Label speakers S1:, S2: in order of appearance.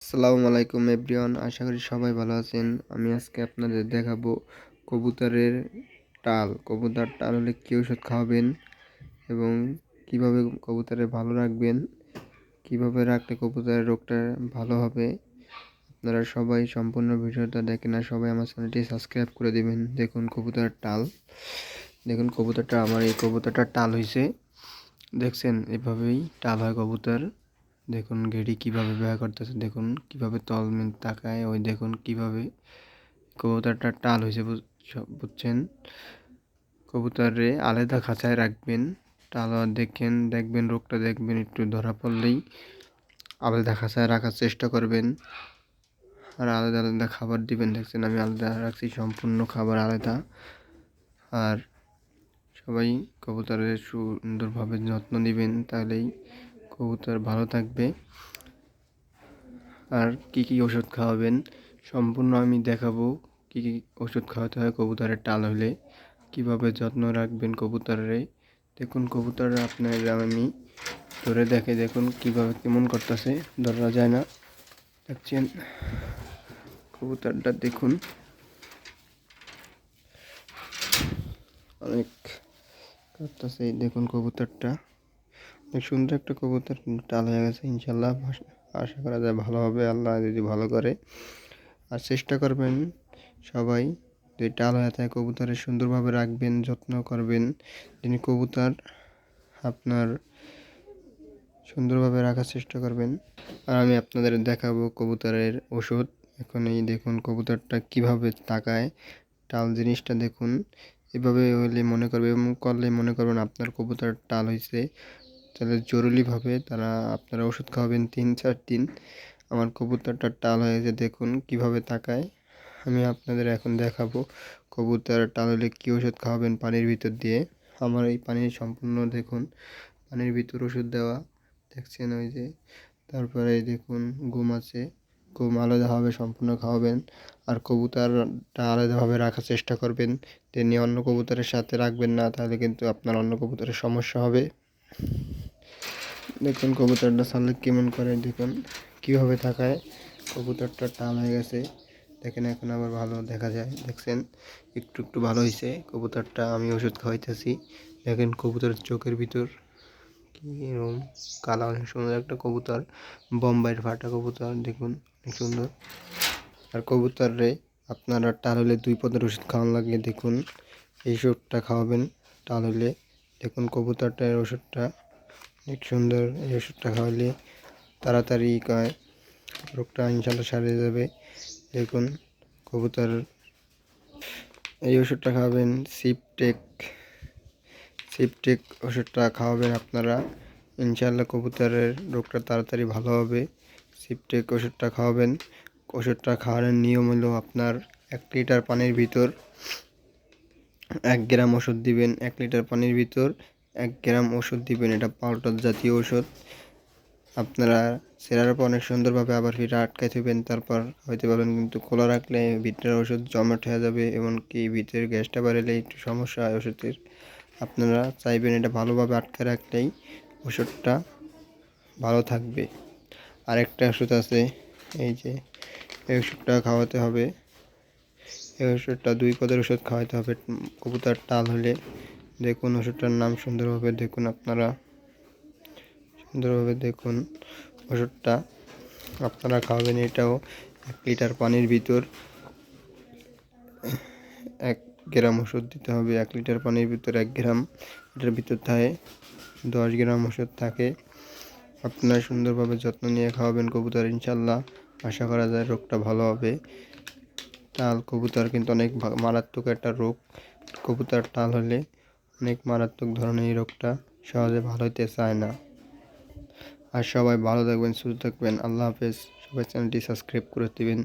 S1: আসসালামু আলাইকুম এভরিওয়ান, আশা করি সবাই ভালো আছেন। আমি আজকে আপনাদের দেখাবো কবুতরের কবুতর টাল হলে কী ওষুধ খাওয়াবেন এবং কিভাবে কবুতরে ভালো রাখবেন, কিভাবে রাখলে কবুতরের রোগটা ভালো হবে। আপনারা সবাই সম্পূর্ণ ভিডিওটা দেখেন আর সবাই আমার চ্যানেলটি সাবস্ক্রাইব করে দিবেন। দেখুন কবুতরের টাল, দেখুন কবুতরটা, আমার এই কবুতরটা টাল হয়েছে, দেখছেন এভাবেই টাল হয় কবুতর। দেখুন ঘেড়ি কিভাবে ব্যবহার করতেছে, দেখুন কিভাবে তলমিন তাকায়, ওই দেখুন কিভাবে কবুতরটা টাল হয়েছে, বুঝছেন। কবুতরে আলাদা খাঁচায় রাখবেন, টাল দেখবেন রোগটা দেখবেন একটু ধরা পড়লেই আলাদা খাঁচায় রাখার চেষ্টা করবেন আর আলাদা আলাদা খাবার দিবেন। দেখছেন আমি আলাদা রাখছি, সম্পূর্ণ খাবার আলাদা। আর সবাই কবুতরের সুন্দরভাবে যত্ন নেবেন, তাহলেই কবুতর ভালো থাকবে। আর কি কি ওষুধ খাওয়াবেন সম্পূর্ণ আমি দেখাবো। কি কি ওষুধ খাওয়াতে হয় কবুতরের টাল হলে, কিভাবে যত্ন রাখবেন কবুতরের। দেখুন কবুতর আপনার আমি ধরে দেখুন কিভাবে কেমন করতেছে, ধরা যায় না। দেখছেন কবুতরটা, দেখুন অনেক করতেছে। দেখুন কবুতরটা অনেক সুন্দর একটা কবুতর, টাল হয়ে গেছে। ইনশাল্লাহ আশা করা যায় ভালো হবে, আল্লাহ যদি ভালো করে। আর চেষ্টা করবেন সবাই, যদি টাল হয়ে থাকে কবুতরের সুন্দরভাবে রাখবেন, যত্ন করবেন, যিনি কবুতর আপনার সুন্দরভাবে রাখার চেষ্টা করবেন। আর আমি আপনাদের দেখাবো কবুতরের ওষুধ। এখন এই দেখুন কবুতরটা কিভাবে তাকায়, টাল জিনিসটা দেখুন। এভাবে হলে মনে করবে এবং করলে মনে করবেন আপনার কবুতর টাল হয়েছে, তাহলে জরুরিভাবে আপনারা ওষুধ খাওয়াবেন 3-4 দিন। আমার কবুতরটা টাল হয়ে গেছে, দেখুন কিভাবে তাকায়। আমি আপনাদের এখন দেখাবো কবুতর টাল হলে কী ওষুধ খাওয়াবেন পানির ভিতর দিয়ে। আমার এই পানির সম্পূর্ণ দেখুন পানির ভিতর ওষুধ দেওয়া, দেখছেন ওই যে। তারপরে দেখুন ঘুম আছে, ঘুম আলাদাভাবে সম্পূর্ণ খাওয়াবেন। আর কবুতরটা আলাদাভাবে রাখার চেষ্টা করবেন, তেমনি অন্য কবুতরের সাথে রাখবেন না, তাহলে কিন্তু আপনার অন্য কবুতরের সমস্যা হবে। দেখুন কবুতরটা ছাড়লে কেমন করে, দেখুন কীভাবে তাকায়। কবুতরটা টাল হয়ে গেছে, দেখেন এখন আবার ভালো দেখা যায়। দেখছেন একটু একটু ভালো হয়েছে কবুতরটা, আমি ওষুধ খাওয়াইতেছি। দেখেন কবুতরের চোখের ভিতর কীরকম কালা, অনেক সুন্দর একটা কবুতর, বোম্বাইয়ের ফাটা কবুতর, দেখুন অনেক সুন্দর। আর কবুতরে আপনারা টাল হলে 2 পদের ওষুধ খাওয়ানো লাগে। দেখুন এই ওষুধটা খাওয়াবেন টাল হলে। দেখুন কবুতরটার ওষুধটা অনেক সুন্দর, এই ওষুধটা খাওয়ালে তাড়াতাড়ি রোগটা ইনশাল্লাহ সারিয়ে যাবে। দেখুন কবুতর এই ওষুধটা খাওয়াবেন, সিপটেক ওষুধটা খাওয়াবেন আপনারা, ইনশাল্লাহ কবুতরের রোগটা তাড়াতাড়ি ভালো হবে। সিপটেক ওষুধটা খাওয়াবেন। ওষুধটা খাওয়ানোর নিয়ম হলো আপনার 1 লিটার পানির ভিতর 1 গ্রাম ওষুধ দিবেন। 1 লিটার পানির ভিতর 1 গ্রাম ওষুধ দিবেন, এটা পাউডার জাতীয় ওষুধ। আপনারা সেরার পর অনেক সুন্দরভাবে আবার ফিরে আটকায় থাকবেন, তারপর হয়তো পারবেন, কিন্তু খোলা রাখলে ভিতরের ওষুধ জমাট হয়ে যাবে, এমনকি ভিতরের গ্যাসটা বাড়লে একটু সমস্যা হয় ওষুধের। আপনারা চাইবেন এটা ভালোভাবে আটকে রাখলেই ওষুধটা ভালো থাকবে। আরেকটা ওষুধ আছে, এই যে এই ওষুধটা খাওয়াতে হবে। এই ওষুধটা 2 পদের ওষুধ খাওয়াতে হবে কবুতর টাল হলে। দেখুন ওষুধটার নাম সুন্দরভাবে দেখুন, আপনারা সুন্দরভাবে দেখুন ওষুধটা আপনারা খাওয়াবেন। এটাও 1 লিটার পানির ভিতর 1 গ্রাম ওষুধ দিতে হবে। 1 লিটার পানির ভিতর 1 গ্রাম, এটার ভিতর থাকে 10 গ্রাম ওষুধ থাকে। আপনারা সুন্দরভাবে যত্ন নিয়ে খাওয়াবেন কবুতর, ইনশাল্লাহ আশা করা যায় রোগটা ভালো হবে। টাল কবুতর কিন্তু অনেক মারাত্মক একটা রোগ, কবুতর টাল হলে অনেক মারাত্মক ধরনের এই রোগটা, সহজে ভালো হতে চায় না। আর সবাই ভালো থাকবেন, সুস্থ থাকবেন, আল্লাহ হাফেজ। সবাই চ্যানেলটি সাবস্ক্রাইব করে দেবেন।